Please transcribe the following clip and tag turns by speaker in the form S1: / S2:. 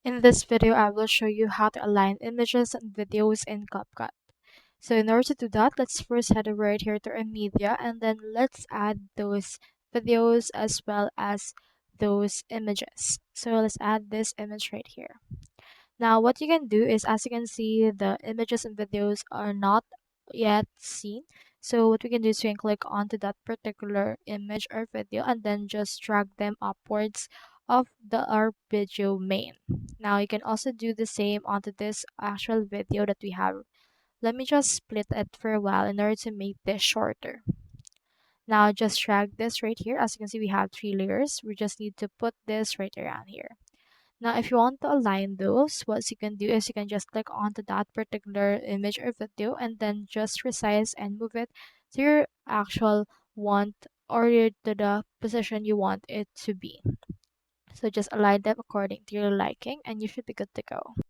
S1: In this video, I will show you how to align images and videos in CapCut. So in order to do that, let's first head over right here to our media, and then let's add those videos as well as those images. So let's add this image right here. Now what you can do is, as you can see, the images and videos are not yet seen. So what we can do is we can click onto that particular image or video and then just drag them upwards of our video main. Now you can also do the same onto this actual video that we have. Let me just split it for a while in order to make this shorter. Now just drag this right here. As you can see, we have 3 layers. We just need to put this right around here. Now, if you want to align those, what you can do is you can just click onto that particular image or video and then just resize and move it to your actual want or to the position you want it to be. So just align them according to your liking and you should be good to go.